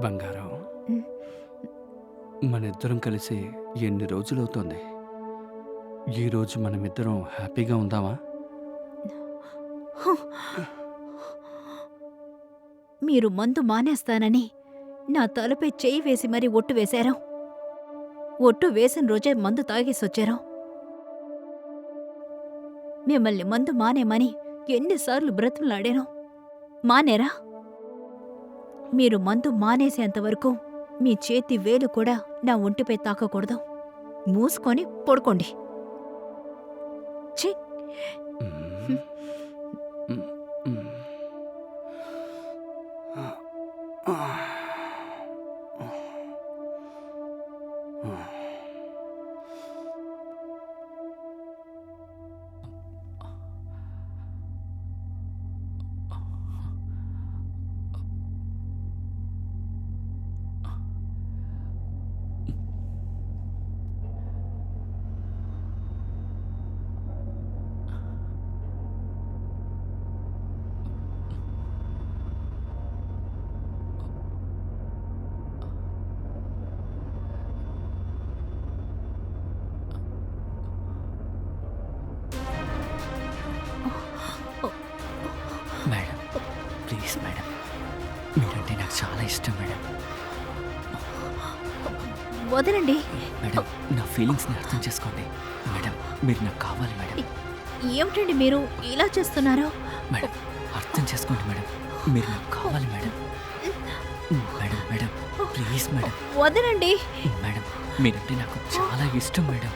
బంగారం, మనిద్దరం కలిసి ఎన్ని రోజులవుతోంది? ఈరోజు మనమిద్దరం హ్యాపీగా ఉందామా? మీరు మందు మానేస్తానని నా తలపై చెయ్యి వేసి మరీ ఒట్టు వేశారు. ఒట్టు వేసిన రోజే మందు తాగేసొచ్చారు. మిమ్మల్ని మందు మానేమని ఎన్నిసార్లు బ్రతిమలాడాను. మానేరా? మీరు మందు మానేసేంతవరకు మీ చేతి వేలు కూడా నా ఒంటిపై తాకకూడదు. మూసుకొని పడుకోండి. ఛీ! మ్మ్. మ్మ్. మ్మ్. మేడం, ప్లీజ్ మేడం, మీరంటే నాకు చాలా ఇష్టం మేడం. వదలండి. మేడం, నా ఫీలింగ్స్ని అర్థం చేసుకోండి మేడం. మీరు నాకు కావాలి మేడం. ఏమిటండి మీరు ఇలా చేస్తున్నారు? మేడం, అర్థం చేసుకోండి మేడం. మీరు నాకు కావాలి madam. Madam madam, please madam. వదలండి. మేడం, మీరంటే నాకు చాలా ఇష్టం madam.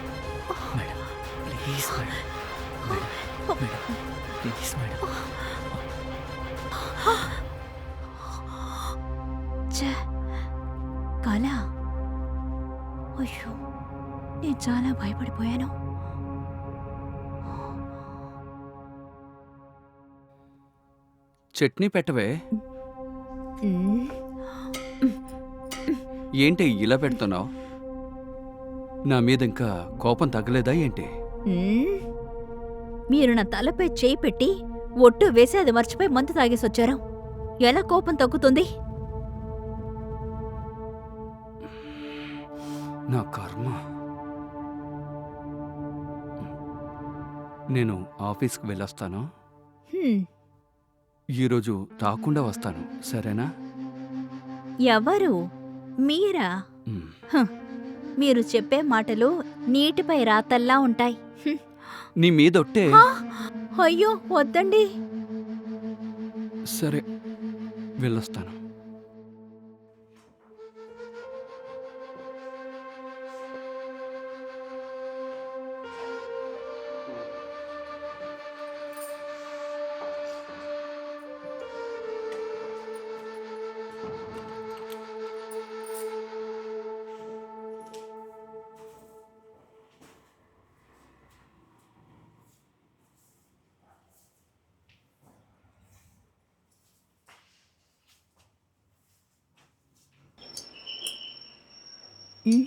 Madam, please madam. Madam madam, please madam. ఛే! కళ. అయ్యో, నేను చాలా భయపడిపోయాను. చట్నీ పెట్టవే. మ్మ్. ఏంటి ఇలా పెడుతున్నావు? నా మీద ఇంకా కోపం తగ్గలేదా ఏంటి? మ్మ్. మీరు నా తలపై చేయి పెట్టి ఒట్టు వేసి అది మర్చిపోయి మందు తాగేసొచ్చారు. ఎలా కోపం తగ్గుతుంది? నా కర్మ. నేను ఆఫీస్కి వెళ్ళొస్తాను. హ్మ్. ఈరోజు తాకుండా వస్తాను, సరేనా? ఎవరు? మీరా? మ్. హ్, మీరు చెప్పే మాటలు నీటిపై రాతల్లా ఉంటాయి. హ్మ్. నీ మీదొట్టే. ఆ! అయ్యో, వద్దండి. సరే, వెళ్ళొస్తాను. హ్మ్.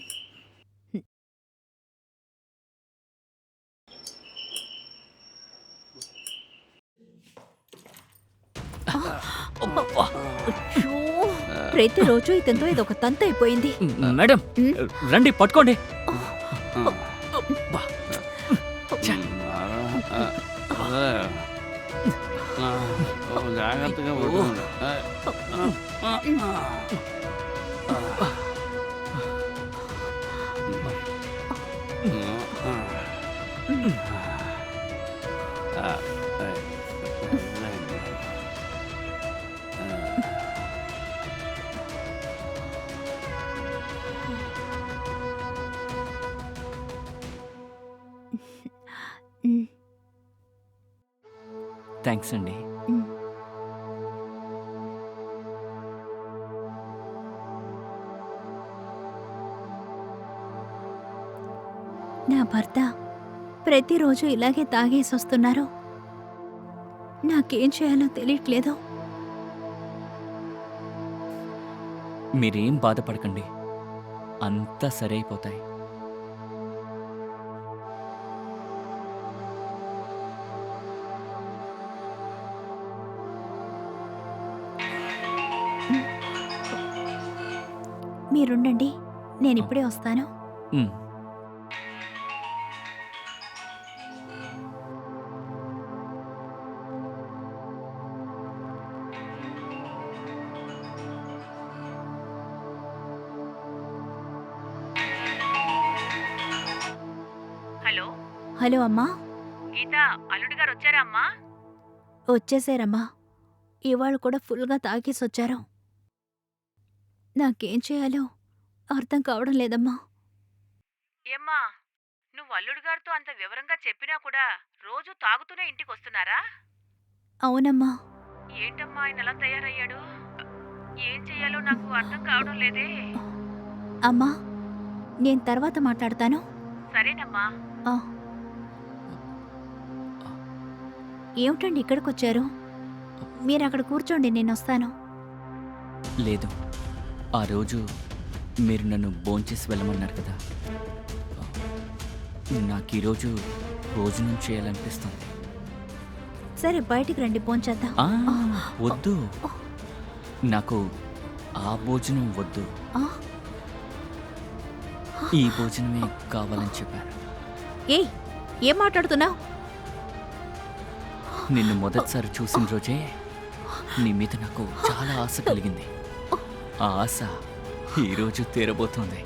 అయ్యో, ప్రతిరోజు ఇతనితో ఇదొక తంతు అయిపోయింది. మేడం, రండి పట్టుకోండి. జాగ్రత్తగా హ్మ్. థ్యాంక్స్ అండి. హ్మ్. నా భర్త ప్రతిరోజు ఇలాగే తాగేసొస్తున్నారు. నాకేం చేయాలో తెలియట్లేదు. మీరేం బాధపడకండి, అంతా సరైపోతాయి. మీరుండండి, నేనిప్పుడే వస్తాను. ఉమ్. హలో హలో అమ్మా. గీత, అల్లుడు గారు వచ్చారా అమ్మా? వచ్చేసారమ్మా. ఇవాళ కూడా ఫుల్గా తాగేసొచ్చారు. నాకేం చేయాలో అర్థం కావడం లేదమ్మా. ఏమ్మా, నువ్వు అల్లుడు గారితో అంత వివరంగా చెప్పినా కూడా రోజు తాగుతూనే ఇంటికి వస్తున్నారా? అవునమ్మా. ఏంటమ్మా ఆయన ఎలా తయారయ్యాడు? ఏం చెయ్యాలో నాకు అర్థం కావడం లేదే. అమ్మా, నేను తర్వాత మాట్లాడతాను. సరేనమ్మా. ఆ. ఏమిటండి ఇక్కడికొచ్చారు? మీరక్కడ కూర్చోండి, నేనొస్తాను. లేదు, ఆ రోజు మీరు నన్ను భోంచేసి వెళ్ళమన్నారు కదా, నాకు ఈరోజు భోజనం చేయాలనిపిస్తుంది. సరే బయటికి రండి, భోంచేద్దాం. వద్దు, నాకు ఆ భోజనం వద్దు, ఆ? ఈ భోజనమే కావాలని చెప్పారు. ఏయ్, ఏం మాట్లాడుతున్నావు? నిన్ను మొదటిసారి చూసిన రోజే నీ మీద నాకు చాలా ఆశ కలిగింది. ఆ ఆశ ఈరోజు తీరబోతోంది.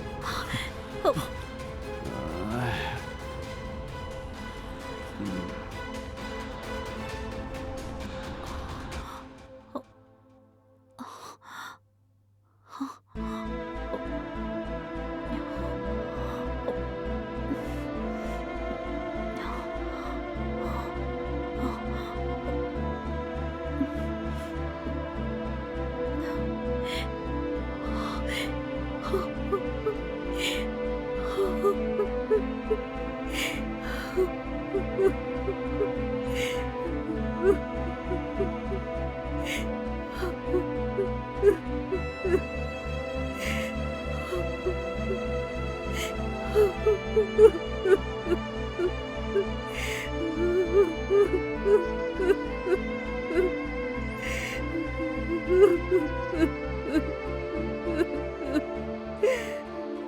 Ha ha ha.